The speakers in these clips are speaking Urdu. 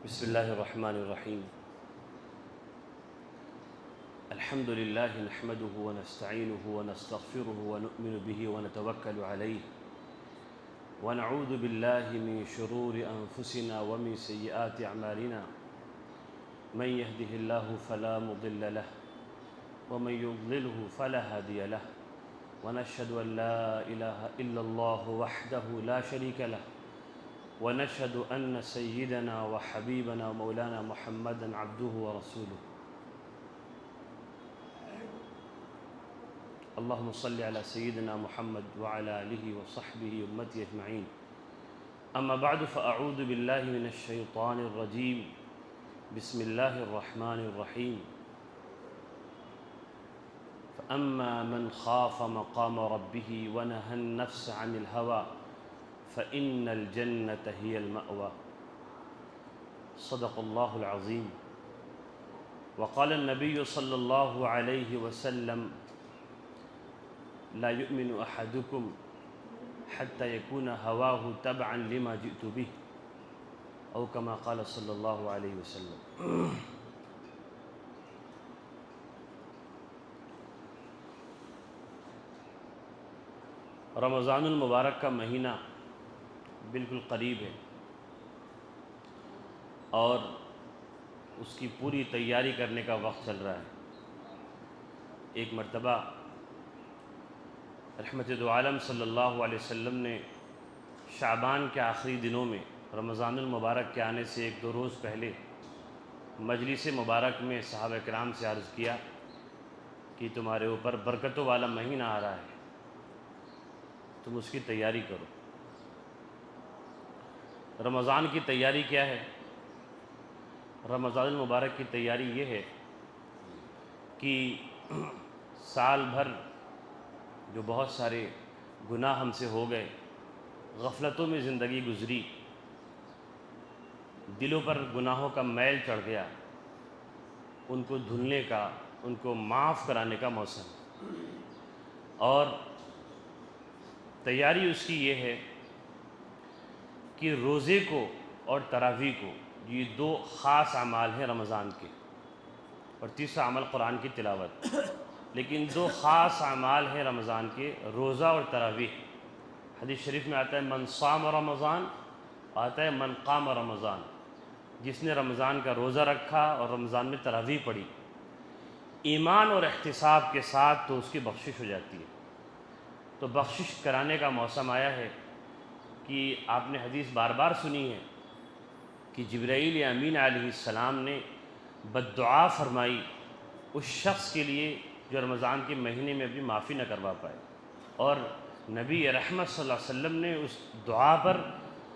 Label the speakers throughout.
Speaker 1: بسم اللہ الرحمن الرحیم الحمد للہ نحمده ونستعینه ونستغفره ونؤمن به ونتوکل علیہ ونعوذ باللہ من شرور انفسنا ومن سیئات اعمالنا من يهده الله فلا مضل له ومن يضلله فلا هادي له ونشهد ان لا اله الا الله وحده لا شريك له ونشهد أن سيدنا وحبيبنا ومولانا محمدا عبده ورسوله اللهم صل على سيدنا محمد وعلى آله وصحبه أمته أجمعين أما بعد فأعوذ بالله من الشيطان الرجيم بسم الله الرحمن الرحيم فأما من خاف مقام ربه ونهى النفس عن الهوى فإن الجنة هي المأوى صدق الله العظيم وقال النبي صلى الله عليه وسلم لا يؤمن أحدكم حتى يكون هواه تبعا لما جئت به أو كما قال صلى الله عليه وسلم رمضان المبارک کا مہینہ بالکل قریب ہے اور اس کی پوری تیاری کرنے کا وقت چل رہا ہے۔ ایک مرتبہ رحمت دو عالم صلی اللہ علیہ وسلم نے شعبان کے آخری دنوں میں رمضان المبارک کے آنے سے ایک دو روز پہلے مجلس مبارک میں صحابہ کرام سے عرض کیا کہ تمہارے اوپر برکتوں والا مہینہ آ رہا ہے، تم اس کی تیاری کرو۔ رمضان کی تیاری کیا ہے؟ رمضان المبارک کی تیاری یہ ہے کہ سال بھر جو بہت سارے گناہ ہم سے ہو گئے، غفلتوں میں زندگی گزری، دلوں پر گناہوں کا میل چڑھ گیا، ان کو دھلنے کا، ان کو معاف کرانے کا موسم۔ اور تیاری اس کی یہ ہے کہ روزے کو اور تراویح کو، یہ دو خاص اعمال ہیں رمضان کے، اور تیسرا عمل قرآن کی تلاوت، لیکن دو خاص اعمال ہیں رمضان کے، روزہ اور تراویح۔ حدیث شریف میں آتا ہے من صام رمضان، آتا ہے من قام رمضان، جس نے رمضان کا روزہ رکھا اور رمضان میں تراویح پڑھی ایمان اور احتساب کے ساتھ تو اس کی بخشش ہو جاتی ہے۔ تو بخشش کرانے کا موسم آیا ہے کہ آپ نے حدیث بار بار سنی ہے کہ جبرائیل امین علیہ السلام نے بددعا فرمائی اس شخص کے لیے جو رمضان کے مہینے میں اپنی معافی نہ کروا پائے، اور نبی رحمت صلی اللہ علیہ وسلم نے اس دعا پر،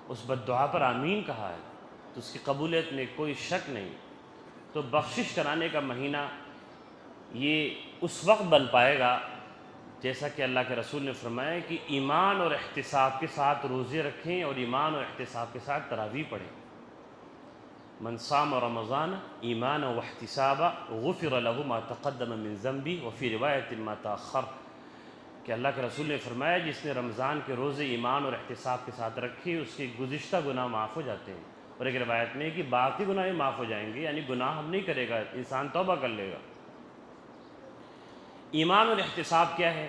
Speaker 1: اس بددعا پر آمین کہا ہے، تو اس کی قبولیت میں کوئی شک نہیں۔ تو بخشش کرانے کا مہینہ یہ اس وقت بن پائے گا جیسا کہ اللہ کے رسول نے فرمایا کہ ایمان اور احتساب کے ساتھ روزے رکھیں اور ایمان اور احتساب کے ساتھ تراویح پڑھیں۔ من صام رمضان ایمانا واحتسابا غفر له ما تقدم من ذنبه وفي روایت ما تاخر، کہ اللہ کے رسول نے فرمایا جس نے رمضان کے روزے ایمان اور احتساب کے ساتھ رکھے اس کے گزشتہ گناہ معاف ہو جاتے ہیں، اور ایک روایت میں کہ باقی گناہ بھی معاف ہو جائیں گے، یعنی گناہ ہم نہیں کرے گا، انسان توبہ کر لے گا۔ ایمان اور احتساب کیا ہے؟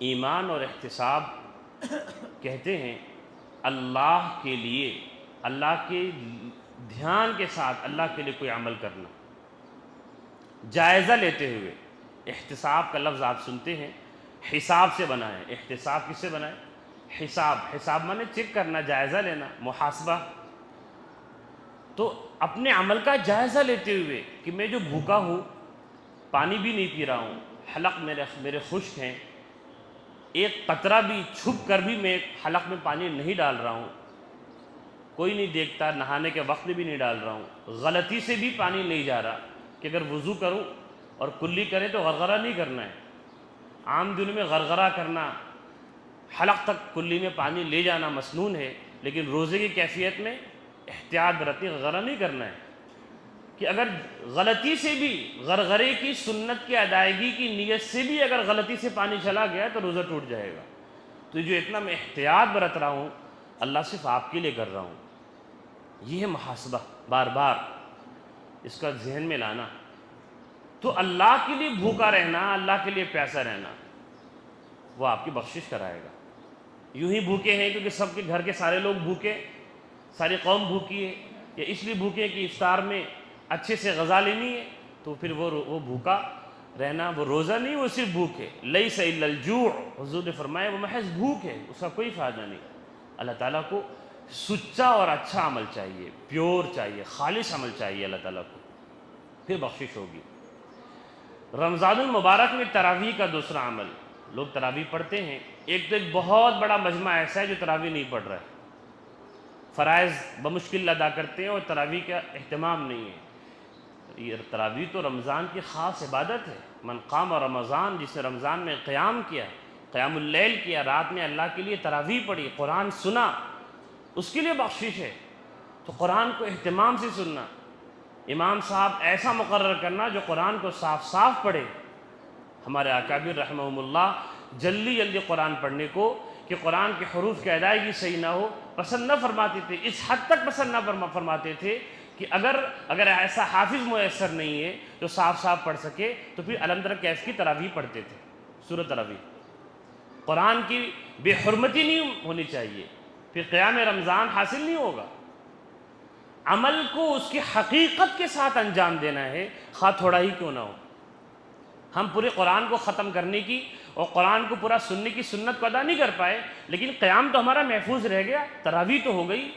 Speaker 1: ایمان اور احتساب کہتے ہیں اللہ کے لیے، اللہ کے دھیان کے ساتھ اللہ کے لیے کوئی عمل کرنا، جائزہ لیتے ہوئے۔ احتساب کا لفظ آپ سنتے ہیں، حساب سے بنا ہے۔ احتساب کس سے بنا ہے؟ حساب۔ حساب مانے چیک کرنا، جائزہ لینا، محاسبہ۔ تو اپنے عمل کا جائزہ لیتے ہوئے کہ میں جو بھوکا ہوں، پانی بھی نہیں پی رہا ہوں، حلق میرے خشک ہیں، ایک قطرہ بھی چھپ کر بھی میں حلق میں پانی نہیں ڈال رہا ہوں، کوئی نہیں دیکھتا، نہانے کے وقت میں بھی نہیں ڈال رہا ہوں، غلطی سے بھی پانی نہیں جا رہا کہ اگر وضو کروں اور کلی کریں تو غرغرہ نہیں کرنا ہے۔ عام دنوں میں غرغرہ کرنا، حلق تک کلی میں پانی لے جانا مسنون ہے، لیکن روزے کی کیفیت میں احتیاط برتنی، غرغرہ نہیں کرنا ہے کہ اگر غلطی سے بھی غرغرے کی سنت کی ادائیگی کی نیت سے بھی اگر غلطی سے پانی چلا گیا تو روزہ ٹوٹ جائے گا۔ تو جو اتنا میں احتیاط برت رہا ہوں اللہ صرف آپ کے لیے کر رہا ہوں، یہ ہے محاسبہ، بار بار اس کا ذہن میں لانا. تو اللہ کے لیے بھوکا رہنا، اللہ کے لیے پیاسا رہنا، وہ آپ کی بخشش کرائے گا. یوں ہی بھوکے ہیں کیونکہ سب کے گھر کے سارے لوگ بھوکے، ساری قوم بھوکی ہے، یا اس لیے بھوکے کہ افطار میں اچھے سے غذا لینی ہے، تو پھر وہ بھوکا رہنا وہ روزہ نہیں، وہ صرف بھوک ہے. لیس الا الجوع، حضور نے فرمایا وہ محض بھوک ہے، اس کا کوئی فائدہ نہیں. اللہ تعالیٰ کو سچا اور اچھا عمل چاہیے، پیور چاہیے، خالص عمل چاہیے اللہ تعالیٰ کو، پھر بخشش ہوگی. رمضان المبارک میں تراویح کا دوسرا عمل، لوگ تراویح پڑھتے ہیں. ایک تو ایک بہت بڑا مجمع ایسا ہے جو تراویح نہیں پڑھ رہا ہے، فرائض بمشکل ادا کرتے ہیں اور تراویح کا اہتمام نہیں ہے. یہ تراویح تو رمضان کی خاص عبادت ہے. من قام رمضان، جس نے رمضان میں قیام کیا، قیام اللیل کیا، رات میں اللہ کے لیے تراویح پڑھی، قرآن سنا، اس کے لیے بخشش ہے. تو قرآن کو اہتمام سے سننا، امام صاحب ایسا مقرر کرنا جو قرآن کو صاف صاف پڑھے. ہمارے اکابر رحمہم اللہ جلدی جلدی قرآن پڑھنے کو، کہ قرآن کے حروف کی ادائیگی صحیح نہ ہو، پسند نہ فرماتے تھے. اس حد تک پسند نہ فرماتے تھے کہ اگر ایسا حافظ میسر نہیں ہے جو صاف صاف پڑھ سکے، تو پھر الم تر کیف کی تراویح پڑھتے تھے، سورۃ تراویح. قرآن کی بے حرمتی نہیں ہونی چاہیے، پھر قیام رمضان حاصل نہیں ہوگا. عمل کو اس کی حقیقت کے ساتھ انجام دینا ہے، خواہ تھوڑا ہی کیوں نہ ہو. ہم پورے قرآن کو ختم کرنے کی اور قرآن کو پورا سننے کی سنت کو ادا نہیں کر پائے، لیکن قیام تو ہمارا محفوظ رہ گیا، تراویح تو ہو گئی.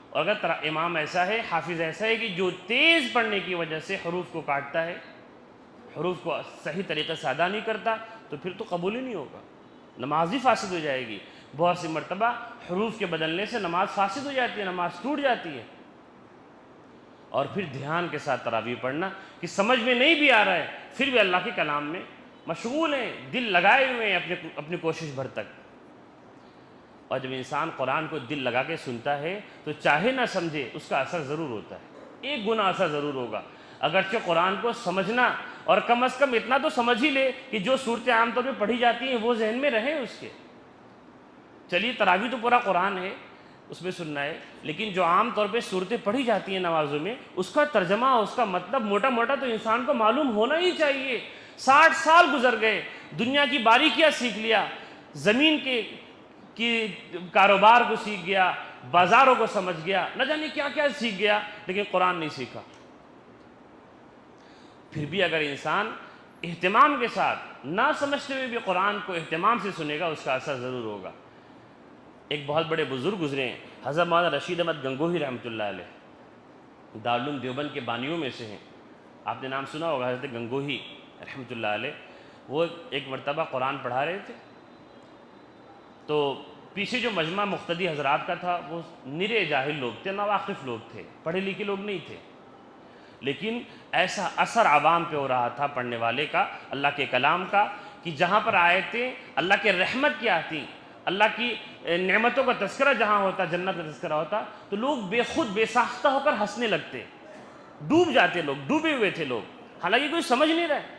Speaker 1: اور اگر امام ایسا ہے، حافظ ایسا ہے کہ جو تیز پڑھنے کی وجہ سے حروف کو کاٹتا ہے، حروف کو صحیح طریقے سے ادا نہیں کرتا، تو پھر تو قبول ہی نہیں ہوگا، نماز ہی فاسد ہو جائے گی. بہت سی مرتبہ حروف کے بدلنے سے نماز فاسد ہو جاتی ہے، نماز ٹوٹ جاتی ہے. اور پھر دھیان کے ساتھ تراویح پڑھنا، کہ سمجھ میں نہیں بھی آ رہا ہے پھر بھی اللہ کے کلام میں مشغول ہیں، دل لگائے ہوئے ہیں اپنی کوشش بھر تک. اور جب انسان قرآن کو دل لگا کے سنتا ہے تو چاہے نہ سمجھے اس کا اثر ضرور ہوتا ہے، ایک گنا اثر ضرور ہوگا. اگرچہ قرآن کو سمجھنا، اور کم از کم اتنا تو سمجھ ہی لے کہ جو صورتیں عام طور پہ پڑھی جاتی ہیں وہ ذہن میں رہیں اس کے. چلیے تراویح تو پورا قرآن ہے، اس میں سننا ہے، لیکن جو عام طور پہ صورتیں پڑھی جاتی ہیں نمازوں میں، اس کا ترجمہ، اس کا مطلب موٹا موٹا تو انسان کو معلوم ہونا ہی چاہیے. 60 سال گزر گئے، دنیا کی باریکیاں سیکھ لیا، زمین کی کاروبار کو سیکھ گیا، بازاروں کو سمجھ گیا، نہ جانے کیا کیا سیکھ گیا، لیکن قرآن نہیں سیکھا. پھر بھی اگر انسان اہتمام کے ساتھ، نہ سمجھتے ہوئے بھی قرآن کو اہتمام سے سنے گا، اس کا اثر ضرور ہوگا. ایک بہت بڑے بزرگ گزرے ہیں، حضرت مولانا رشید احمد گنگوہی رحمۃ اللہ علیہ، دارالعلوم دیوبند کے بانیوں میں سے ہیں. آپ نے نام سنا ہوگا حضرت گنگوہی رحمۃ اللہ علیہ. وہ ایک مرتبہ قرآن پڑھا رہے تھے، تو پیچھے جو مجمع مقتدی حضرات کا تھا وہ نرے جاہل لوگ تھے، ناواقف لوگ تھے، پڑھے لکھے لوگ نہیں تھے. لیکن ایسا اثر عوام پہ ہو رہا تھا پڑھنے والے کا، اللہ کے کلام کا، کہ جہاں پر آیتیں اللہ کے رحمت کی آتی، اللہ کی نعمتوں کا تذکرہ جہاں ہوتا، جنت کا تذکرہ ہوتا، تو لوگ بے خود بے ساختہ ہو کر ہنسنے لگتے، ڈوب جاتے، لوگ ڈوبے ہوئے تھے لوگ، حالانکہ کوئی سمجھ نہیں رہے.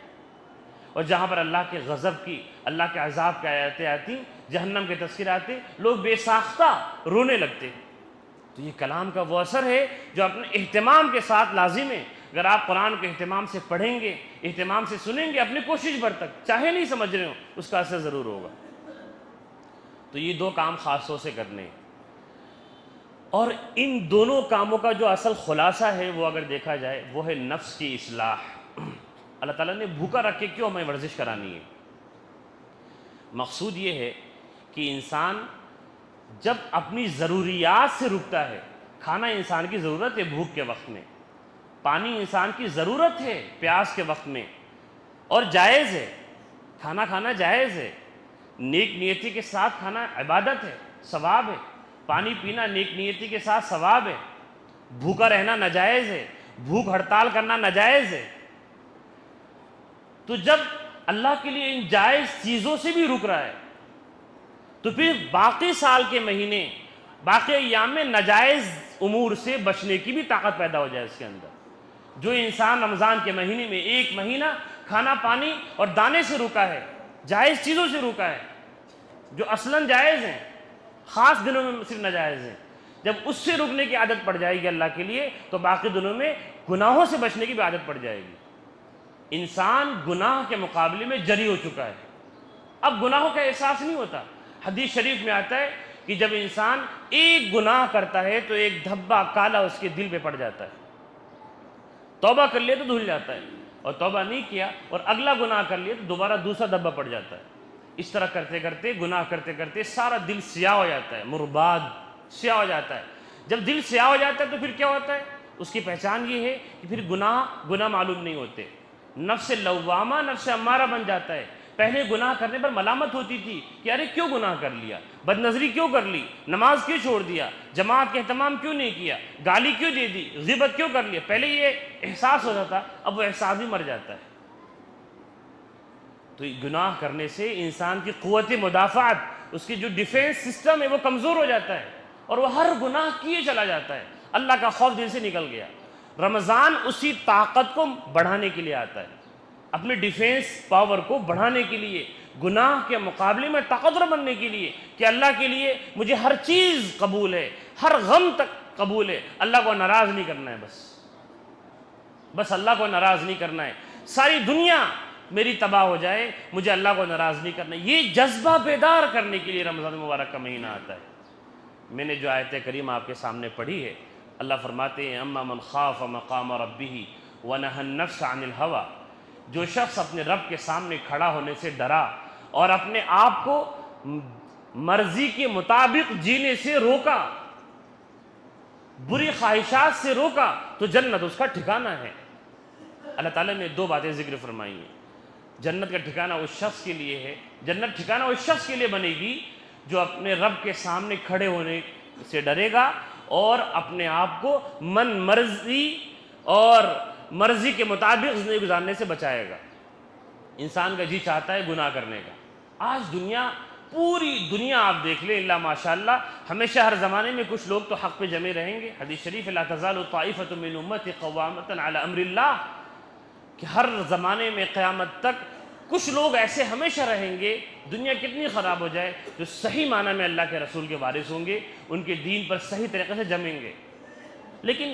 Speaker 1: اور جہاں پر اللہ کے غضب کی، اللہ کے عذاب کی آیتیں آتی، جہنم کے تذکرے آتے، لوگ بے ساختہ رونے لگتے. تو یہ کلام کا وہ اثر ہے جو اپنے اہتمام کے ساتھ لازم ہے. اگر آپ قرآن کو اہتمام سے پڑھیں گے، اہتمام سے سنیں گے، اپنی کوشش بھر تک، چاہے نہیں سمجھ رہے ہو، اس کا اثر ضرور ہوگا. تو یہ دو کام خاص طور سے کرنے ہیں. اور ان دونوں کاموں کا جو اصل خلاصہ ہے وہ اگر دیکھا جائے، وہ ہے نفس کی اصلاح. اللہ تعالیٰ نے بھوکا رکھ کے کیوں ہمیں ورزش کرانی ہے؟ مقصود یہ ہے کہ انسان جب اپنی ضروریات سے رکتا ہے، کھانا انسان کی ضرورت ہے بھوک کے وقت میں، پانی انسان کی ضرورت ہے پیاس کے وقت میں، اور جائز ہے، کھانا کھانا جائز ہے، نیک نیتی کے ساتھ کھانا عبادت ہے، ثواب ہے، پانی پینا نیک نیتی کے ساتھ ثواب ہے، بھوکا رہنا ناجائز ہے، بھوک ہڑتال کرنا ناجائز ہے. تو جب اللہ کے لیے ان جائز چیزوں سے بھی رک رہا ہے، تو پھر باقی سال کے مہینے، باقی ایام میں ناجائز امور سے بچنے کی بھی طاقت پیدا ہو جائے اس کے اندر. جو انسان رمضان کے مہینے میں ایک مہینہ کھانا پانی اور دانے سے رکا ہے، جائز چیزوں سے رکا ہے جو اصلاً جائز ہیں، خاص دنوں میں صرف ناجائز ہیں، جب اس سے رکنے کی عادت پڑ جائے گی اللہ کے لیے تو باقی دنوں میں گناہوں سے بچنے کی بھی عادت پڑ جائے گی۔ انسان گناہ کے مقابلے میں جری ہو چکا ہے، اب گناہوں کا احساس نہیں ہوتا۔ حدیث شریف میں آتا ہے کہ جب انسان ایک گناہ کرتا ہے تو ایک دھبا کالا اس کے دل پہ پڑ جاتا ہے، توبہ کر لیا تو دھل جاتا ہے، اور توبہ نہیں کیا اور اگلا گناہ کر لیا تو دوبارہ دوسرا دھبا پڑ جاتا ہے۔ اس طرح کرتے کرتے گناہ کرتے کرتے سارا دل سیاہ ہو جاتا ہے، مرباد سیاہ ہو جاتا ہے۔ جب دل سیاہ ہو جاتا ہے تو پھر کیا ہوتا ہے؟ اس کی پہچان یہ ہے کہ پھر گناہ معلوم نہیں ہوتے، نفس لوامہ نفس امارہ بن جاتا ہے۔ پہلے گناہ کرنے پر ملامت ہوتی تھی کہ ارے کیوں گناہ کر لیا، بد نظری کیوں کر لی، نماز کیوں چھوڑ دیا، جماعت کا اہتمام کیوں نہیں کیا، گالی کیوں دے دی، غیبت کیوں کر لیا۔ پہلے یہ احساس ہوتا تھا، اب وہ احساس بھی مر جاتا ہے۔ تو گناہ کرنے سے انسان کی قوت مدافعت، اس کی جو ڈیفینس سسٹم ہے وہ کمزور ہو جاتا ہے اور وہ ہر گناہ کیے چلا جاتا ہے۔ اللہ کا خوف دل سے نکل گیا۔ رمضان اسی طاقت کو بڑھانے کے لیے آتا ہے، اپنے ڈیفینس پاور کو بڑھانے کے لیے، گناہ کے مقابلے میں طاقتور بننے کے لیے کہ اللہ کے لیے مجھے ہر چیز قبول ہے، ہر غم تک قبول ہے، اللہ کو ناراض نہیں کرنا ہے، بس اللہ کو ناراض نہیں کرنا ہے، ساری دنیا میری تباہ ہو جائے مجھے اللہ کو ناراض نہیں کرنا ہے۔ یہ جذبہ بیدار کرنے کے لیے رمضان مبارک کا مہینہ آتا ہے۔ میں نے جو آیت کریم آپ کے سامنے پڑھی ہے، اللہ فرماتے ہیں اما من خاف مقام ربہ ونہى النفس عن الہوى، جو شخص اپنے رب کے سامنے کھڑا ہونے سے ڈرا اور اپنے آپ کو مرضی کے مطابق جینے سے روکا، بری خواہشات سے روکا، تو جنت اس کا ٹھکانہ ہے۔ اللہ تعالیٰ نے دو باتیں ذکر فرمائی ہیں۔ جنت کا ٹھکانہ اس شخص کے لیے ہے، جنت ٹھکانہ اس شخص کے لیے بنے گی جو اپنے رب کے سامنے کھڑے ہونے سے ڈرے گا اور اپنے آپ کو من مرضی اور مرضی کے مطابق زندگی گزارنے سے بچائے گا۔ انسان کا جی چاہتا ہے گناہ کرنے کا۔ آج دنیا، پوری دنیا آپ دیکھ لیں، اللہ ماشاءاللہ، ہمیشہ ہر زمانے میں کچھ لوگ تو حق پہ جمے رہیں گے۔ حدیث شریف لا تزال طائفۃ من امتی قوامۃ علی امر اللہ، کہ ہر زمانے میں قیامت تک کچھ لوگ ایسے ہمیشہ رہیں گے، دنیا کتنی خراب ہو جائے، جو صحیح معنی میں اللہ کے رسول کے وارث ہوں گے، ان کے دین پر صحیح طریقے سے جمیں گے۔ لیکن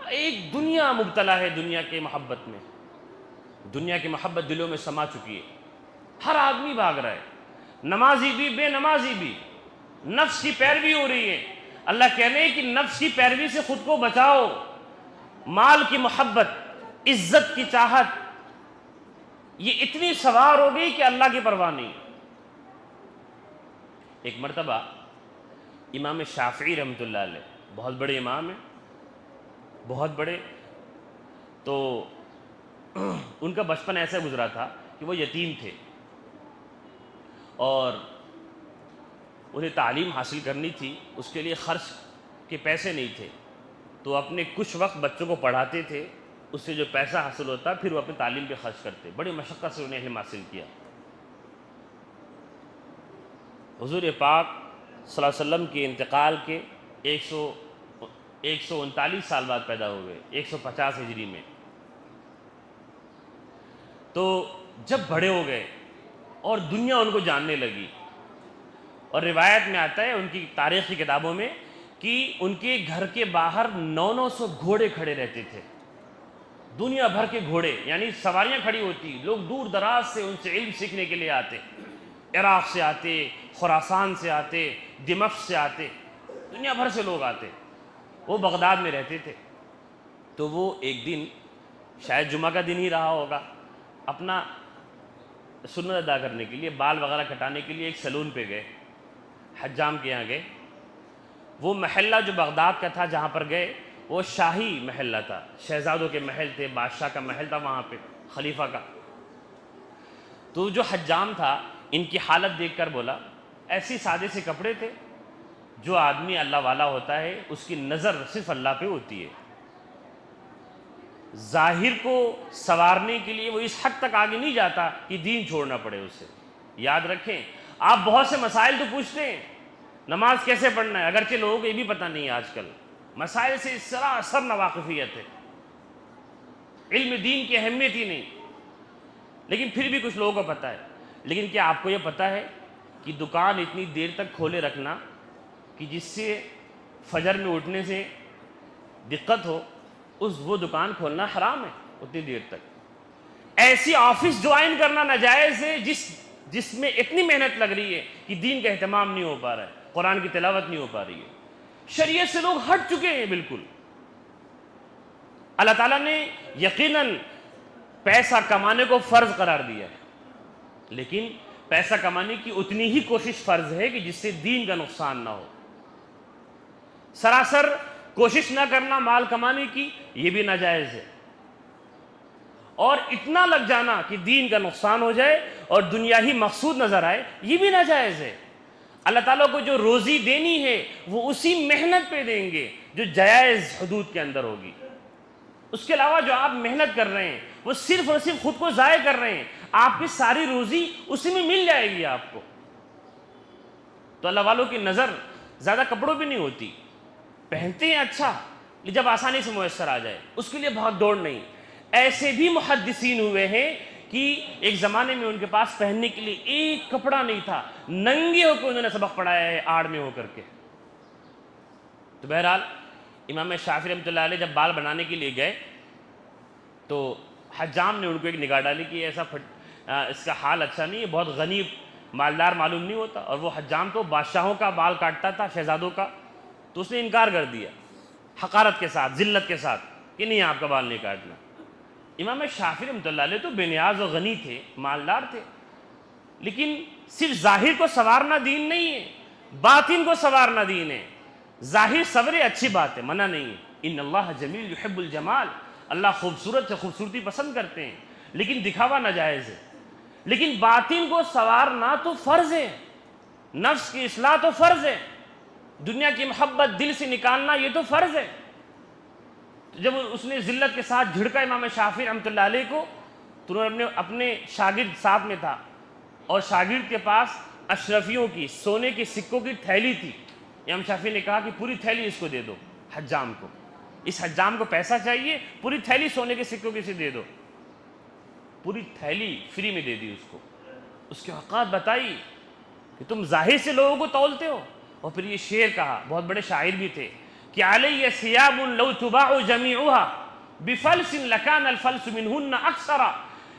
Speaker 1: ایک دنیا مبتلا ہے دنیا کی محبت میں، دنیا کی محبت دلوں میں سما چکی ہے، ہر آدمی بھاگ رہا ہے، نمازی بھی بے نمازی بھی، نفس کی پیروی ہو رہی ہے۔ اللہ کہہ رہے ہیں کہ نفس کی پیروی سے خود کو بچاؤ، مال کی محبت، عزت کی چاہت، یہ اتنی سوار ہو گئی کہ اللہ کی پرواہ نہیں۔ ایک مرتبہ امام شافعی رحمۃ اللہ علیہ، بہت بڑے امام ہیں، بہت بڑے، تو ان کا بچپن ایسا گزرا تھا کہ وہ یتیم تھے اور انہیں تعلیم حاصل کرنی تھی، اس کے لیے خرچ کے پیسے نہیں تھے، تو اپنے کچھ وقت بچوں کو پڑھاتے تھے، اس سے جو پیسہ حاصل ہوتا پھر وہ اپنی تعلیم پہ خرچ کرتے۔ بڑی مشقت سے انہیں علم حاصل کیا۔ حضور پاک صلی اللہ علیہ وسلم کے انتقال کے 139 سال بعد پیدا ہوئے، 150 ہجری میں۔ تو جب بڑے ہو گئے اور دنیا ان کو جاننے لگی، اور روایت میں آتا ہے ان کی تاریخ کی کتابوں میں کہ ان کے گھر کے باہر 900 گھوڑے کھڑے رہتے تھے، دنیا بھر کے گھوڑے، یعنی سواریاں کھڑی ہوتی، لوگ دور دراز سے ان سے علم سیکھنے کے لیے آتے، عراق سے آتے، خراسان سے آتے، دمشق سے آتے، دنیا بھر سے لوگ آتے۔ وہ بغداد میں رہتے تھے۔ تو وہ ایک دن، شاید جمعہ کا دن ہی رہا ہوگا، اپنا سنت ادا کرنے کے لیے، بال وغیرہ کٹانے کے لیے ایک سیلون پہ گئے، حجام کے یہاں گئے۔ وہ محلہ جو بغداد کا تھا جہاں پر گئے، وہ شاہی محلہ تھا، شہزادوں کے محل تھے، بادشاہ کا محل تھا وہاں پہ، خلیفہ کا۔ تو جو حجام تھا ان کی حالت دیکھ کر بولا، ایسی سادے سے کپڑے تھے، جو آدمی اللہ والا ہوتا ہے اس کی نظر صرف اللہ پہ ہوتی ہے، ظاہر کو سنوارنے کے لیے وہ اس حد تک آگے نہیں جاتا کہ دین چھوڑنا پڑے اسے۔ یاد رکھیں، آپ بہت سے مسائل تو پوچھتے ہیں، نماز کیسے پڑھنا ہے، اگرچہ لوگوں کو یہ بھی پتہ نہیں ہے آج کل، مسائل سے اس طرح اثر ناواقفیت ہے، علم دین کی اہمیت ہی نہیں، لیکن پھر بھی کچھ لوگوں کو پتہ ہے۔ لیکن کیا آپ کو یہ پتہ ہے کہ دکان اتنی دیر تک کھولے رکھنا کہ جس سے فجر میں اٹھنے سے دقت ہو، وہ دکان کھولنا حرام ہے اتنی دیر تک۔ ایسی آفس جوائن کرنا ناجائز ہے جس میں اتنی محنت لگ رہی ہے کہ دین کا اہتمام نہیں ہو پا رہا ہے، قرآن کی تلاوت نہیں ہو پا رہی ہے، شریعت سے لوگ ہٹ چکے ہیں بالکل۔ اللہ تعالیٰ نے یقیناً پیسہ کمانے کو فرض قرار دیا ہے، لیکن پیسہ کمانے کی اتنی ہی کوشش فرض ہے کہ جس سے دین کا نقصان نہ ہو۔ سراسر کوشش نہ کرنا مال کمانے کی، یہ بھی ناجائز ہے، اور اتنا لگ جانا کہ دین کا نقصان ہو جائے اور دنیا ہی مقصود نظر آئے، یہ بھی ناجائز ہے۔ اللہ تعالیٰ کو جو روزی دینی ہے وہ اسی محنت پہ دیں گے جو جائز حدود کے اندر ہوگی۔ اس کے علاوہ جو آپ محنت کر رہے ہیں وہ صرف اور صرف خود کو ضائع کر رہے ہیں، آپ کی ساری روزی اسی میں مل جائے گی آپ کو۔ تو اللہ والوں کی نظر زیادہ کپڑوں پہ نہیں ہوتی، پہنتے ہیں اچھا جب آسانی سے میسر آ جائے، اس کے لیے بہت دوڑ نہیں۔ ایسے بھی محدثین ہوئے ہیں کہ ایک زمانے میں ان کے پاس پہننے کے لیے ایک کپڑا نہیں تھا، ننگے ہو کے انہوں نے سبق پڑھایا ہے آڑ میں ہو کر کے۔ تو بہرحال امام شافعی رحمۃ اللہ علیہ جب بال بنانے کے لیے گئے تو حجام نے ان کو ایک نگاہ ڈالی کہ اس کا حال اچھا نہیں ہے، بہت غنی مالدار معلوم نہیں ہوتا، اور وہ حجام تو بادشاہوں کا بال کاٹتا تھا، شہزادوں کا، تو اس نے انکار کر دیا حقارت کے ساتھ، ذلت کے ساتھ کہ نہیں آپ کا بال نہیں کاٹنا۔ امام شافعی رحمۃ اللہ علیہ تو بے نیاز و غنی تھے، مالدار تھے، لیکن صرف ظاہر کو سنوارنا دین نہیں ہے، باطن کو سنوارنا دین ہے۔ ظاہر سورے اچھی بات ہے، منع نہیں ہے، ان اللہ جمیل یحب الجمال، اللہ خوبصورت سے خوبصورتی پسند کرتے ہیں، لیکن دکھاوا ناجائز ہے۔ لیکن باطن کو سنوارنا تو فرض ہے، نفس کی اصلاح تو فرض ہے، دنیا کی محبت دل سے نکالنا یہ تو فرض ہے۔ جب اس نے ذلت کے ساتھ جھڑکا امام شافعی رحمۃ اللہ علیہ کو، تو انہوں نے اپنے شاگرد ساتھ میں تھا، اور شاگرد کے پاس اشرفیوں کی سونے کے سکوں کی تھیلی تھی۔ امام شافعی نے کہا کہ پوری تھیلی اس کو دے دو، حجام کو، اس حجام کو پیسہ چاہیے، پوری تھیلی سونے کے سکوں کی اسے دے دو۔ پوری تھیلی فری میں دے دی اس کو، اس کی اوقات بتائی کہ تم ظاہر سے لوگوں کو تولتے ہو۔ اور پھر یہ شعر کہا، بہت بڑے شاعر بھی تھے، کہ علیہ ثیاب لو تباع جمیعها بفلس لکان الفلس منہن اکثر،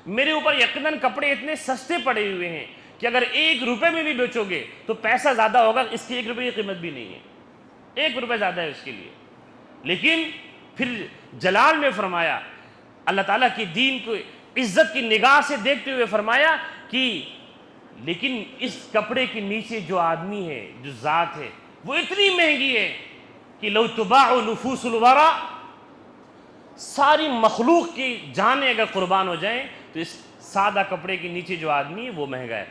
Speaker 1: میرے اوپر یقیناً کپڑے اتنے سستے پڑے ہوئے ہیں کہ اگر 1 روپے میں بھی بیچو گے تو پیسہ زیادہ ہوگا، اس کی 1 روپے کی قیمت بھی نہیں ہے، 1 روپے زیادہ ہے اس کے لیے۔ لیکن پھر جلال میں فرمایا، اللہ تعالیٰ کی دین کو عزت کی نگاہ سے دیکھتے ہوئے فرمایا کہ لیکن اس کپڑے کے نیچے جو آدمی ہے، جو ذات ہے، وہ اتنی مہنگی ہے کہ لو تباع نفوس الورا، ساری مخلوق کی جانیں اگر قربان ہو جائیں تو اس سادہ کپڑے کے نیچے جو آدمی ہے وہ مہنگا ہے۔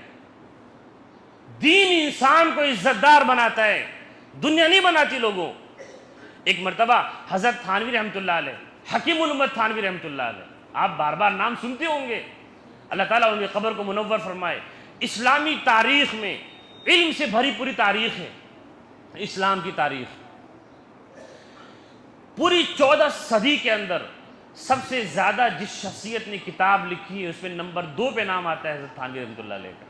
Speaker 1: دین انسان کو عزت دار بناتا ہے، دنیا نہیں بناتی لوگوں۔ ایک مرتبہ حضرت تھانوی رحمۃ اللہ علیہ، حکیم الامت تھانوی رحمۃ اللہ علیہ، آپ بار بار نام سنتے ہوں گے، اللہ تعالیٰ ان کی قبر کو منور فرمائے۔ اسلامی تاریخ میں علم سے بھری پوری تاریخ ہے، اسلام کی تاریخ، پوری 14 صدی کے اندر سب سے زیادہ جس شخصیت نے کتاب لکھی ہے اس میں نمبر 2 پہ نام آتا ہے حضرت تھانوی رحمۃ اللہ علیہ کا۔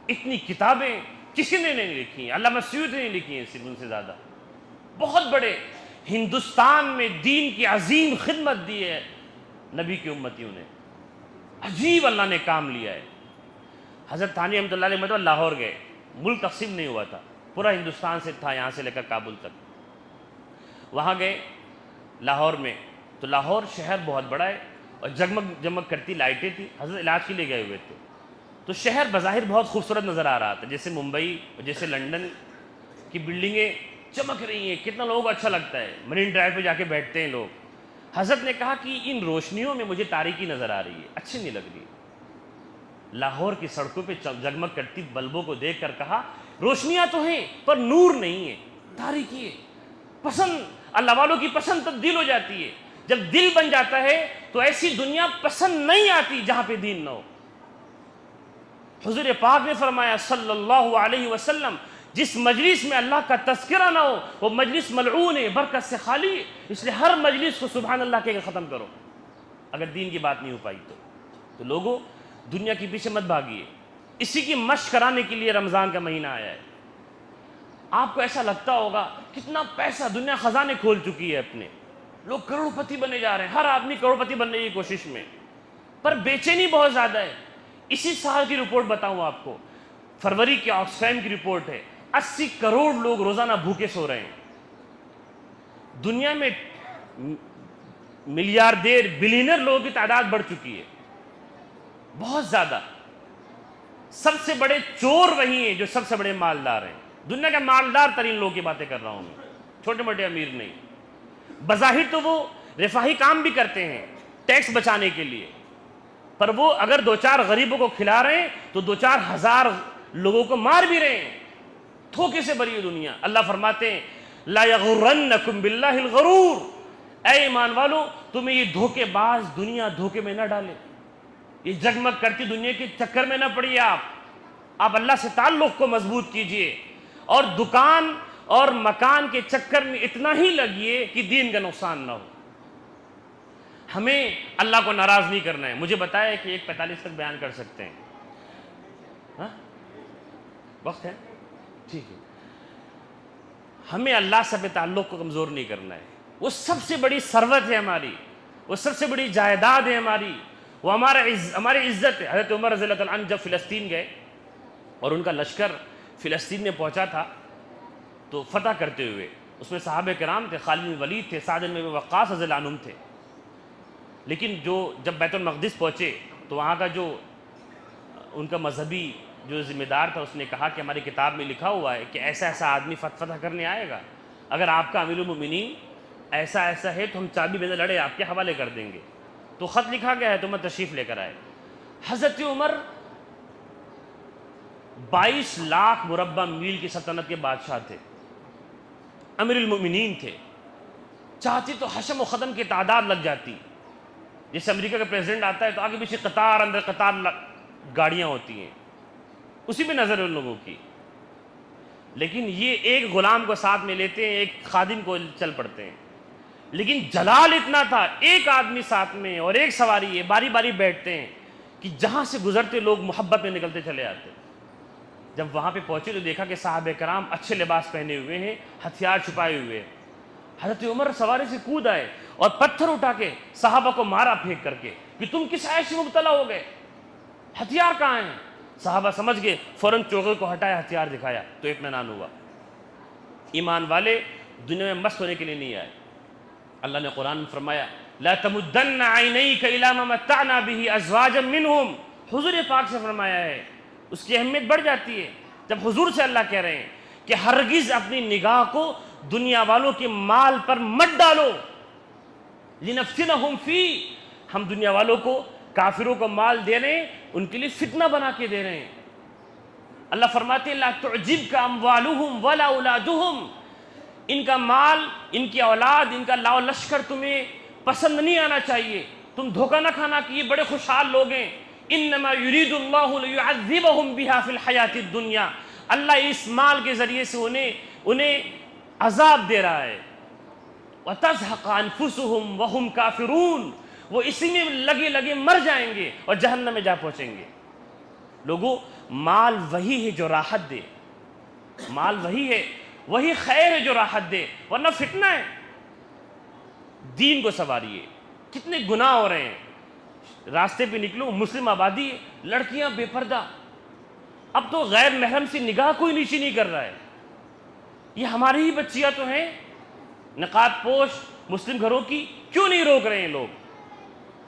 Speaker 1: اتنی کتابیں کسی نے نہیں لکھی ہیں، علامہ سیوطی نے لکھی ہیں صرف ان سے زیادہ۔ بہت بڑے ہندوستان میں دین کی عظیم خدمت دی ہے نبی کی امتیوں نے، عجیب اللہ نے کام لیا ہے۔ حضرت تھانوی رحمۃ اللہ علیہ مطلب لاہور گئے، ملک تقسیم نہیں ہوا تھا، پورا ہندوستان سے تھا، یہاں سے لے کر کابل تک۔ وہاں گئے لاہور میں، تو لاہور شہر بہت بڑا ہے اور جگمگ جگمگ کرتی لائٹیں تھیں، حضرت علاج کے لیے گئے ہوئے تھے، تو شہر بظاہر بہت خوبصورت نظر آ رہا تھا، جیسے ممبئی اور جیسے لنڈن کی بلڈنگیں چمک رہی ہیں، کتنا لوگوں کو اچھا لگتا ہے، مرین ڈرائیو پہ جا کے بیٹھتے ہیں لوگ۔ حضرت نے کہا کہ ان روشنیوں میں مجھے تاریکی نظر آ رہی ہے، اچھی نہیں لگ رہی۔ لاہور کی سڑکوں پہ جگمگ کرتی بلبوں کو دیکھ کر کہا روشنیاں تو ہیں پر نور نہیں ہے، تاریکی ہے۔ پسند اللہ والوں کی پسند تبدیل ہو جاتی ہے، جب دل بن جاتا ہے تو ایسی دنیا پسند نہیں آتی جہاں پہ دین نہ ہو۔ حضور پاک نے فرمایا صلی اللہ علیہ وسلم، جس مجلس میں اللہ کا تذکرہ نہ ہو وہ مجلس ملعون ہے، برکت سے خالی ہے، اس لیے ہر مجلس کو سبحان اللہ کہہ کے ختم کرو اگر دین کی بات نہیں ہو پائی تو لوگوں دنیا کے پیچھے مت بھاگیے، اسی کی مشق کرانے کے لیے رمضان کا مہینہ آیا ہے۔ آپ کو ایسا لگتا ہوگا کتنا پیسہ دنیا خزانے کھول چکی ہے اپنے، لوگ کروڑ پتی بنے جا رہے ہیں، ہر آدمی کروڑ پتی بننے کی کوشش میں، پر بے چینی بہت زیادہ ہے۔ اسی سال کی رپورٹ بتاؤں آپ کو، فروری کی آکسفیم کی رپورٹ ہے، 80 کروڑ لوگ روزانہ بھوکے سو رہے ہیں۔ دنیا میں ملیاردیر بلینر لوگوں کی تعداد بڑھ چکی ہے بہت زیادہ۔ سب سے بڑے چور وہی ہیں جو سب سے بڑے مالدار ہیں۔ دنیا کے مالدار ترین لوگوں کی باتیں کر رہا ہوں میں، چھوٹے موٹے امیر نہیں۔ بظاہر تو وہ رفاہی کام بھی کرتے ہیں ٹیکس بچانے کے لیے، پر وہ اگر 2-4 غریبوں کو کھلا رہے ہیں تو 2-4 ہزار لوگوں کو مار بھی رہے ہیں۔ دھوکے سے بری ہے دنیا۔ اللہ فرماتے ہیں لا یغرنکم باللہ الغرور، اے ایمان والو تمہیں یہ دھوکے باز دنیا دھوکے میں نہ ڈالے، یہ جگمگ کرتی دنیا کے چکر میں نہ پڑیے۔ آپ اللہ سے تعلق کو مضبوط کیجئے اور دکان اور مکان کے چکر میں اتنا ہی لگیے کہ دین کا نقصان نہ ہو۔ ہمیں اللہ کو ناراض نہیں کرنا ہے۔ مجھے بتایا کہ 1:45 تک بیان کر سکتے ہیں، ہاں وقت ہے؟ ٹھیک ہے۔ ہمیں اللہ سے اپنے تعلق کو کمزور نہیں کرنا ہے۔ وہ سب سے بڑی ثروت ہے ہماری، وہ سب سے بڑی جائیداد ہے ہماری، وہ ہماری عزت ہے۔ حضرت عمر رضی اللہ عنہ جب فلسطین گئے اور ان کا لشکر فلسطین میں پہنچا تھا تو فتح کرتے ہوئے، اس میں صحابہ کرام تھے، خالد بن ولید تھے، سعد بن وقاص رضی اللہ عنہم تھے، لیکن جب بیت المقدس پہنچے تو وہاں کا جو ان کا مذہبی جو ذمہ دار تھا اس نے کہا کہ ہماری کتاب میں لکھا ہوا ہے کہ ایسا ایسا آدمی فتح کرنے آئے گا، اگر آپ کا امیر المومنین ایسا ایسا ہے تو ہم چابی بنا لڑے آپ کے حوالے کر دیں گے۔ تو خط لکھا گیا ہے تو میں تشریف لے کر آئے۔ حضرت عمر 22 لاکھ مربع میل کی سلطنت کے بادشاہ تھے، امیر المومنین تھے، چاہتی تو حشم و ختم کی تعداد لگ جاتی۔ جیسے امریکہ کا پریزیڈنٹ آتا ہے تو آگے پیچھے قطار اندر قطار گاڑیاں ہوتی ہیں، اسی پہ نظر ہے ان لوگوں کی، لیکن یہ ایک غلام کو ساتھ میں لیتے ہیں، ایک خادم کو چل پڑتے ہیں۔ لیکن جلال اتنا تھا، ایک آدمی ساتھ میں اور ایک سواری ہے، باری باری بیٹھتے ہیں کہ جہاں سے گزرتے لوگ محبت میں نکلتے چلے آتے۔ جب وہاں پہ پہنچے تو دیکھا کہ صحابہ کرام اچھے لباس پہنے ہوئے ہیں، ہتھیار چھپائے ہوئے ہیں۔ حضرت عمر سواری سے کود آئے اور پتھر اٹھا کے صحابہ کو مارا پھینک کر کے کہ تم کس عیش میں مبتلا ہو گئے، ہتھیار کہاں ہیں؟ صحابہ سمجھ گئے، فوراً چوغے کو ہٹایا، ہتھیار دکھایا تو اطمینان ہوا۔ ایمان والے دنیا میں مست ہونے کے لیے نہیں آئے۔ اللہ نے قرآن میں فرمایا لا تمدن عینیک الی ما متعنا به ازواجا منہم، حضور پاک سے فرمایا ہے، اس کی اہمیت بڑھ جاتی ہے جب حضور سے اللہ کہہ رہے ہیں کہ ہرگز اپنی نگاہ کو دنیا والوں کے مال پر مت ڈالو، لنفتنہم فی، ہم دنیا والوں کو کافروں کو مال دے رہے ہیں، ان کے لیے فتنہ بنا کے دے رہے ہیں۔ اللہ فرماتے ہیں لا تعجبک اموالہم ولا اولادہم، ان کا مال، ان کی اولاد، ان کا لاؤ لشکر تمہیں پسند نہیں آنا چاہیے، تم دھوکہ نہ کھانا کہ یہ بڑے خوشحال لوگ ہیں۔ انما یرید اللہ لیعذبہم بہا فی الحیاۃ الدنیا، اللہ اس مال کے ذریعے سے انہیں عذاب دے رہا ہے۔ وتزہق انفسہم وہم کافرون، وہ اسی میں لگے مر جائیں گے اور جہنم میں جا پہنچیں گے۔ لوگوں، مال وہی ہے جو راحت دے، مال وہی ہے، وہی خیر ہے جو راحت دے، ورنہ فتنہ ہے۔ دین کو سنواریے، کتنے گناہ ہو رہے ہیں، راستے پہ نکلو مسلم آبادی ہے، لڑکیاں بے پردہ، اب تو غیر محرم سے نگاہ کوئی نیچی نہیں کر رہا ہے۔ یہ ہماری ہی بچیاں تو ہیں نقاب پوش مسلم گھروں کی، کیوں نہیں روک رہے ہیں لوگ؟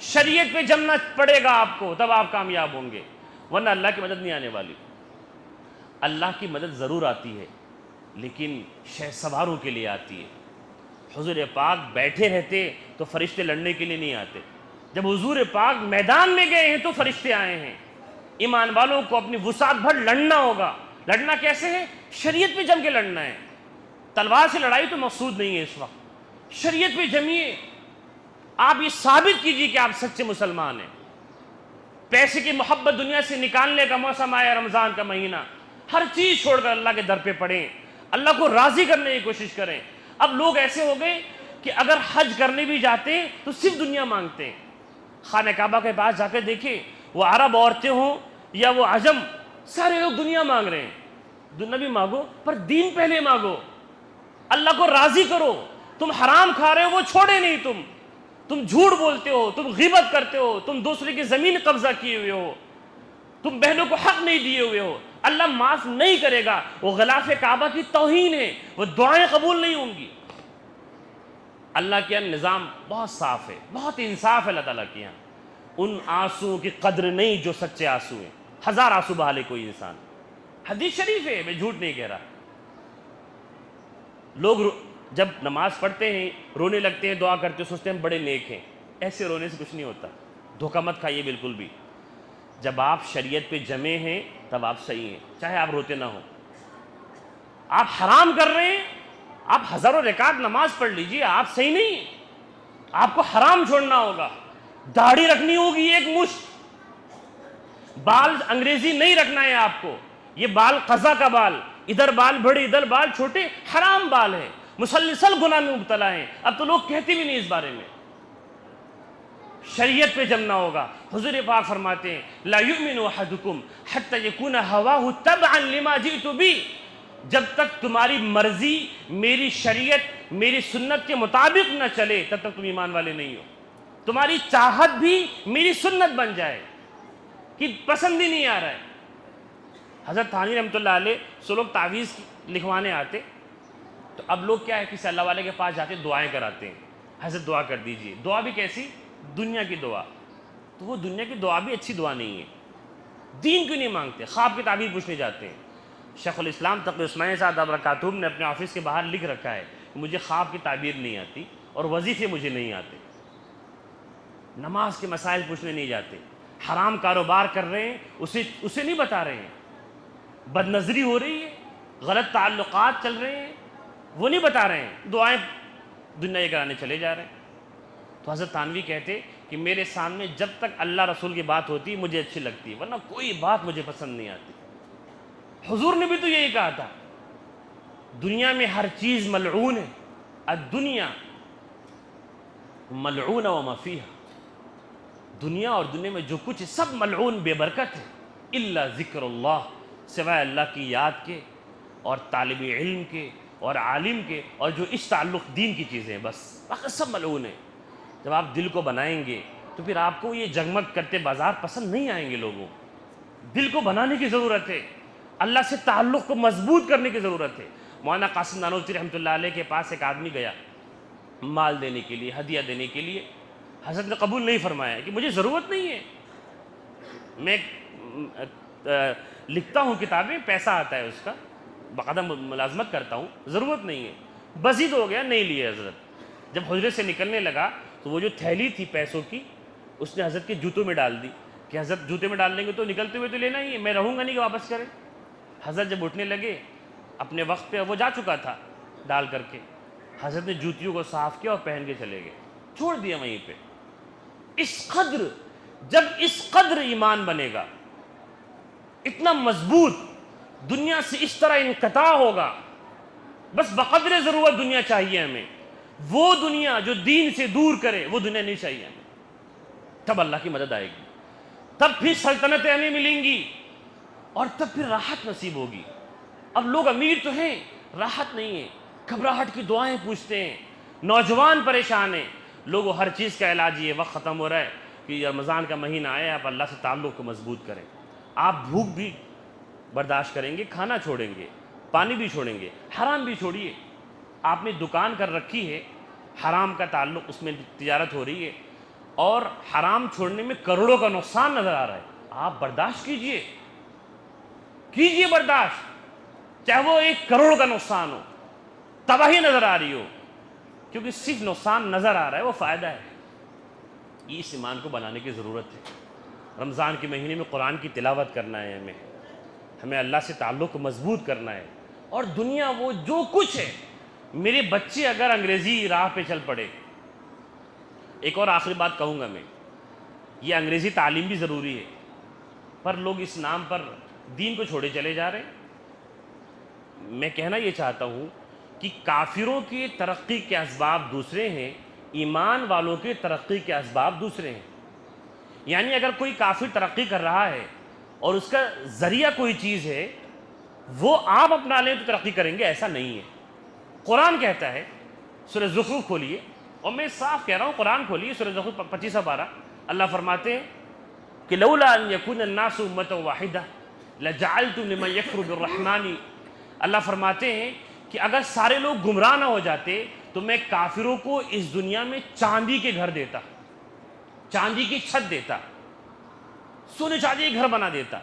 Speaker 1: شریعت پہ جمنا پڑے گا آپ کو، تب آپ کامیاب ہوں گے، ورنہ اللہ کی مدد نہیں آنے والی۔ اللہ کی مدد ضرور آتی ہے لیکن شہسواروں کے لیے آتی ہے۔ حضور پاک بیٹھے رہتے تو فرشتے لڑنے کے لیے نہیں آتے، جب حضور پاک میدان میں گئے ہیں تو فرشتے آئے ہیں۔ ایمان والوں کو اپنی وسعت بھر لڑنا ہوگا۔ لڑنا کیسے ہے؟ شریعت پہ جم کے لڑنا ہے۔ تلوار سے لڑائی تو مقصود نہیں ہے اس وقت، شریعت پہ جمیے، آپ یہ ثابت کیجیے کہ آپ سچے مسلمان ہیں۔ پیسے کی محبت دنیا سے نکالنے کا موسم آیا، رمضان کا مہینہ، ہر چیز چھوڑ کر اللہ کے در پہ پڑھیں، اللہ کو راضی کرنے کی کوشش کریں۔ اب لوگ ایسے ہو گئے کہ اگر حج کرنے بھی جاتے ہیں تو صرف دنیا مانگتے ہیں۔ خانہ کعبہ کے پاس جا کے دیکھیں، وہ عرب عورتیں ہوں یا وہ عجم، سارے لوگ دنیا مانگ رہے ہیں۔ دنیا بھی مانگو پر دین پہلے مانگو، اللہ کو راضی کرو. تم حرام کھا رہے ہو وہ چھوڑے نہیں، تم جھوٹ بولتے ہو، تم غیبت کرتے ہو، تم دوسرے کی زمین قبضہ کیے ہوئے ہو، تم بہنوں کو حق نہیں دیے ہوئے ہو، اللہ معاف نہیں کرے گا. وہ غلاف کعبہ کی توہین ہے، وہ دعائیں قبول نہیں ہوں گی. اللہ کے یہاں نظام بہت صاف ہے، بہت انصاف ہے اللہ تعالیٰ کے یہاں. ان آنسوؤں کی قدر نہیں جو سچے آنسو ہیں. 1000 آنسو بہا لے کوئی انسان، حدیث شریف ہے، میں جھوٹ نہیں کہہ رہا. لوگ جب نماز پڑھتے ہیں رونے لگتے ہیں، دعا کرتے ہیں، سوچتے ہیں ہم بڑے نیک ہیں. ایسے رونے سے کچھ نہیں ہوتا، دھوکہ مت کھائیے بالکل بھی. جب آپ شریعت پہ جمے ہیں تب آپ صحیح ہیں، چاہے آپ روتے نہ ہوں. آپ حرام کر رہے ہیں، آپ ہزاروں رکعت نماز پڑھ لیجئے، آپ صحیح نہیں ہیں. آپ کو حرام چھوڑنا ہوگا. داڑھی رکھنی ہوگی ایک مشت، بال انگریزی نہیں رکھنا ہے آپ کو. یہ بال قضا کا بال، ادھر بال بڑے ادھر بال چھوٹے، حرام بال ہے. مسلسل گناہ میں مبتلا ہیں. اب تو لوگ کہتے بھی نہیں اس بارے میں. شریعت پہ جمنا ہوگا. حضور پاک فرماتے ہیں لا یؤمن احدکم حتی یکون ہواہ تبعا لما جئت بی. جب تک تمہاری مرضی میری شریعت میری سنت کے مطابق نہ چلے تب تک تم ایمان والے نہیں ہو. تمہاری چاہت بھی میری سنت بن جائے کہ پسند ہی نہیں آ رہا ہے. حضرت تھانوی رحمۃ اللہ علیہ سو لوگ تعویذ لکھوانے آتے تو اب لوگ کیا ہے کسی اللہ والے کے پاس جاتے دعائیں کراتے ہیں. حضرت دعا کر دیجئے. دعا بھی کیسی؟ دنیا کی دعا. تو وہ دنیا کی دعا بھی اچھی دعا نہیں ہے. دین کیوں نہیں مانگتے؟ خواب کی تعبیر پوچھنے جاتے ہیں. شیخ الاسلام تقی عثمانی صاحب برکاتہم نے اپنے آفس کے باہر لکھ رکھا ہے کہ مجھے خواب کی تعبیر نہیں آتی اور وظیفے مجھے نہیں آتے. نماز کے مسائل پوچھنے نہیں جاتے. حرام کاروبار کر رہے ہیں اسے نہیں بتا رہے ہیں. بد نظری ہو رہی ہے، غلط تعلقات چل رہے ہیں، وہ نہیں بتا رہے ہیں. دعائیں دنیا کرانے چلے جا رہے ہیں. تو حضرت تھانوی کہتے کہ میرے سامنے جب تک اللہ رسول کی بات ہوتی مجھے اچھی لگتی، ورنہ کوئی بات مجھے پسند نہیں آتی. حضور نے بھی تو یہی کہا تھا دنیا میں ہر چیز ملعون ہے. الدنیا ملعون وما فیہا. دنیا اور دنیا میں جو کچھ ہے سب ملعون بے برکت ہے. الا ذکر اللہ، سوائے اللہ کی یاد کے اور طالب علم کے اور عالم کے اور جو اس تعلق دین کی چیزیں ہیں، بس باقی سب ملعون ہیں. جب آپ دل کو بنائیں گے تو پھر آپ کو یہ جگمگ کرتے بازار پسند نہیں آئیں گے. لوگوں دل کو بنانے کی ضرورت ہے، اللہ سے تعلق کو مضبوط کرنے کی ضرورت ہے. مولانا قاسم نانوتوی رحمۃ اللہ علیہ کے پاس ایک آدمی گیا مال دینے کے لیے، ہدیہ دینے کے لیے. حضرت نے قبول نہیں فرمایا کہ مجھے ضرورت نہیں ہے، میں لکھتا ہوں کتابیں، پیسہ آتا ہے اس کا، باقاعدہ ملازمت کرتا ہوں، ضرورت نہیں ہے. بزید ہو گیا، نہیں لیے حضرت. جب حجرے سے نکلنے لگا تو وہ جو تھیلی تھی پیسوں کی اس نے حضرت کے جوتوں میں ڈال دی کہ حضرت جوتے میں ڈال دیں گے تو نکلتے ہوئے تو لینا ہی ہے، میں رہوں گا نہیں کہ واپس کریں. حضرت جب اٹھنے لگے اپنے وقت پہ، وہ جا چکا تھا ڈال کر کے، حضرت نے جوتیوں کو صاف کیا اور پہن کے چلے گئے، چھوڑ دیا وہیں پہ. اس قدر، جب اس قدر ایمان بنے گا، اتنا مضبوط، دنیا سے اس طرح انقطاع ہوگا، بس بقدر ضرورت دنیا چاہیے ہمیں. وہ دنیا جو دین سے دور کرے وہ دنیا نہیں چاہیے ہمیں. تب اللہ کی مدد آئے گی، تب پھر سلطنتیں ہمیں ملیں گی اور تب پھر راحت نصیب ہوگی. اب لوگ امیر تو ہیں، راحت نہیں ہے، گھبراہٹ کی دعائیں پوچھتے ہیں، نوجوان پریشان ہیں. لوگوں ہر چیز کا علاج یہ وقت ختم ہو رہا ہے کہ رمضان کا مہینہ آیا، آپ اللہ سے تعلق کو مضبوط کریں. آپ بھوک بھی برداشت کریں گے، کھانا چھوڑیں گے، پانی بھی چھوڑیں گے، حرام بھی چھوڑیے. آپ نے دکان کر رکھی ہے، حرام کا تعلق، اس میں تجارت ہو رہی ہے اور حرام چھوڑنے میں کروڑوں کا نقصان نظر آ رہا ہے. آپ برداشت کیجئے برداشت، چاہے وہ 1 کروڑ کا نقصان ہو، تباہی نظر آ رہی ہو، کیونکہ صرف نقصان نظر آ رہا ہے، وہ فائدہ ہے. اس ایمان کو بنانے کی ضرورت ہے. رمضان کے مہینے میں قرآن کی تلاوت کرنا ہے، ہمیں اللہ سے تعلق کو مضبوط کرنا ہے. اور دنیا وہ جو کچھ ہے، میرے بچے اگر انگریزی راہ پہ چل پڑے. ایک اور آخری بات کہوں گا میں، یہ انگریزی تعلیم بھی ضروری ہے، پر لوگ اس نام پر دین کو چھوڑے چلے جا رہے ہیں. میں کہنا یہ چاہتا ہوں کہ کافروں کی ترقی کے اسباب دوسرے ہیں، ایمان والوں کی ترقی کے اسباب دوسرے ہیں. یعنی اگر کوئی کافر ترقی کر رہا ہے اور اس کا ذریعہ کوئی چیز ہے وہ آپ اپنا لیں تو ترقی کریں گے، ایسا نہیں ہے۔ قرآن کہتا ہے، سورہ زخرف کھولیے، اور میں صاف کہہ رہا ہوں، قرآن کھولیے، سورہ زخرف 25 پارہ، اللہ فرماتے ہیں کہ لولا ان یکون الناس امۃ واحدہ لجعلت لمن یکفر بالرحمن، اللہ فرماتے ہیں کہ اگر سارے لوگ گمراہ نہ ہو جاتے تو میں کافروں کو اس دنیا میں چاندی کے گھر دیتا، چاندی کی چھت دیتا، سونے چاندی کے گھر بنا دیتا،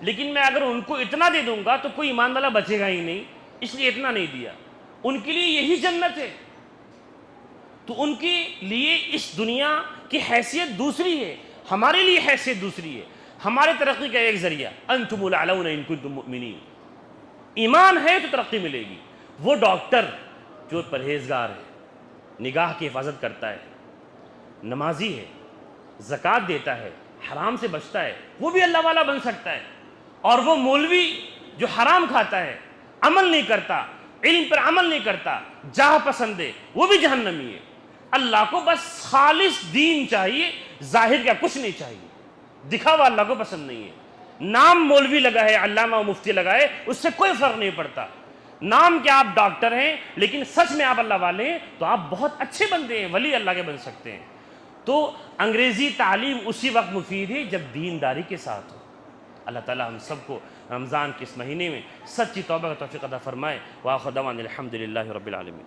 Speaker 1: لیکن میں اگر ان کو اتنا دے دوں گا تو کوئی ایمان والا بچے گا ہی نہیں، اس لیے اتنا نہیں دیا۔ ان کے لیے یہی جنت ہے، تو ان کے لیے اس دنیا کی حیثیت دوسری ہے، ہمارے لیے حیثیت دوسری ہے۔ ہمارے ترقی کا ایک ذریعہ انتم الاعلون ان کنتم مؤمنین، ایمان ہے تو ترقی ملے گی۔ وہ ڈاکٹر جو پرہیزگار ہے، نگاہ کی حفاظت کرتا ہے، نمازی ہے، زکوٰۃ دیتا ہے، حرام سے بچتا ہے، وہ بھی اللہ والا بن سکتا ہے۔ اور وہ مولوی جو حرام کھاتا ہے، عمل نہیں کرتا، علم پر عمل نہیں کرتا، جاہ پسند ہے، وہ بھی جہنمی ہے۔ اللہ کو بس خالص دین چاہیے، ظاہر کا کچھ نہیں چاہیے، دکھاوا اللہ کو پسند نہیں ہے۔ نام مولوی لگا ہے، علامہ و مفتی لگا ہے، اس سے کوئی فرق نہیں پڑتا۔ نام کہ آپ ڈاکٹر ہیں لیکن سچ میں آپ اللہ والے ہیں تو آپ بہت اچھے بندے ہیں، ولی اللہ کے بن سکتے ہیں۔ تو انگریزی تعلیم اسی وقت مفید ہے جب دینداری کے ساتھ ہو۔ اللہ تعالی ہم سب کو رمضان کے اس مہینے میں سچی توبہ کا توفیق عطا فرمائے۔ وآخر دعوانا الحمدللہ رب العالمین۔